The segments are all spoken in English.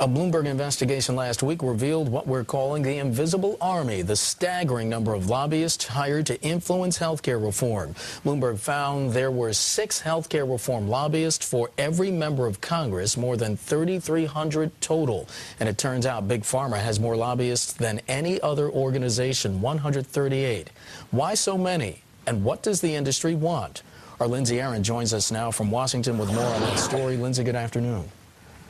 A Bloomberg investigation last week revealed what we're calling the invisible army, the staggering number of lobbyists hired to influence healthcare reform. Bloomberg found there were 6 healthcare reform lobbyists for every member of Congress, more than 3,300 total. And it turns out Big Pharma has more lobbyists than any other organization, 138. Why so many? And what does the industry want? Our Lindsay Aaron joins us now from Washington with more on that story. Lindsay, good afternoon.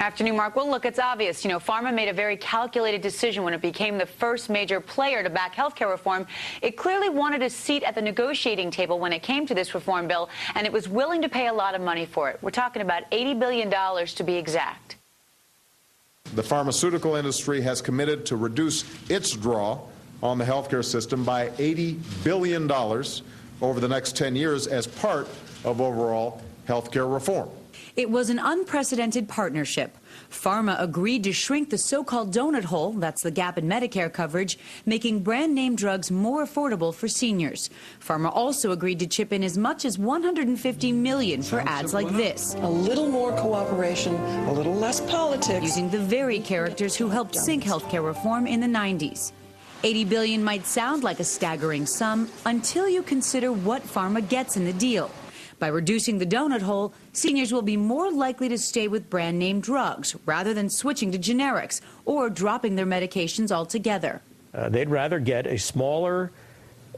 Afternoon, Mark. Well, look, it's obvious. Pharma made a very calculated decision when it became the first major player to back healthcare reform. It clearly wanted a seat at the negotiating table when it came to this reform bill, and it was willing to pay a lot of money for it. We're talking about $80 billion to be exact. The pharmaceutical industry has committed to reduce its draw on the healthcare system by $80 billion over the next 10 years as part of overall healthcare reform. It was an unprecedented partnership. Pharma agreed to shrink the so-called donut hole, that's the gap in Medicare coverage, making brand-name drugs more affordable for seniors. Pharma also agreed to chip in as much as $150 million for ads like this. A little more cooperation, a little less politics. Using the very characters who helped sink healthcare reform in the 90s. $80 billion might sound like a staggering sum until you consider what Pharma gets in the deal. By reducing the donut hole, seniors will be more likely to stay with brand-name drugs rather than switching to generics or dropping their medications altogether. They'd rather get a smaller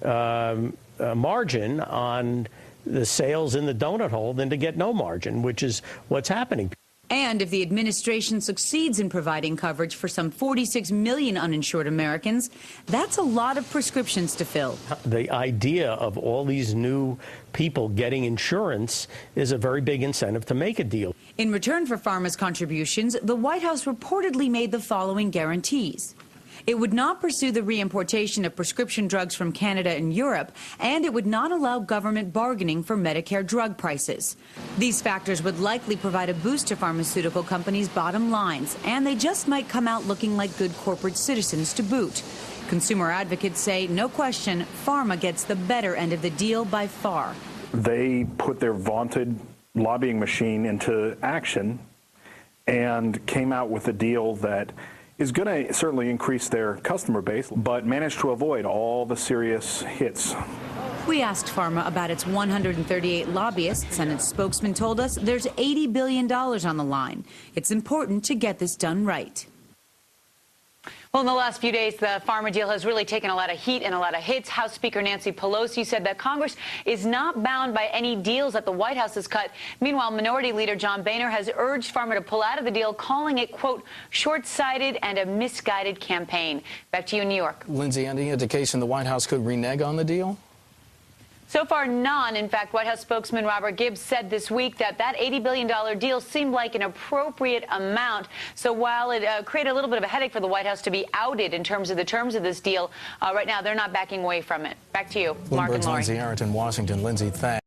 margin on the sales in the donut hole than to get no margin, which is what's happening. And if the administration succeeds in providing coverage for some 46 million uninsured Americans, that's a lot of prescriptions to fill. The idea of all these new people getting insurance is a very big incentive to make a deal. In return for Pharma's contributions, the White House reportedly made the following guarantees. It would not pursue the reimportation of prescription drugs from Canada and Europe, and it would not allow government bargaining for Medicare drug prices. These factors would likely provide a boost to pharmaceutical companies' bottom lines, and they just might come out looking like good corporate citizens to boot. Consumer advocates say, no question, Pharma gets the better end of the deal by far. They put their vaunted lobbying machine into action and came out with a deal that is going to certainly increase their customer base, but managed to avoid all the serious hits. We asked Pharma about its 138 lobbyists, and its spokesman told us there's $80 billion on the line. It's important to get this done right. Well, in the last few days, the Pharma deal has really taken a lot of heat and a lot of hits. House Speaker Nancy Pelosi said that Congress is not bound by any deals that the White House has cut. Meanwhile, Minority Leader John Boehner has urged Pharma to pull out of the deal, calling it, quote, short-sighted and a misguided campaign. Back to you in New York. Lindsay, any indication the White House could renege on the deal? So far, none. In fact, White House spokesman Robert Gibbs said this week that $80 billion deal seemed like an appropriate amount. So while it created a little bit of a headache for the White House to be outed in terms of the terms of this deal, right now they're not backing away from it. Back to you, Mark and Bloomberg's Laurie. Lindsay Aaron in Washington. Lindsay, thanks.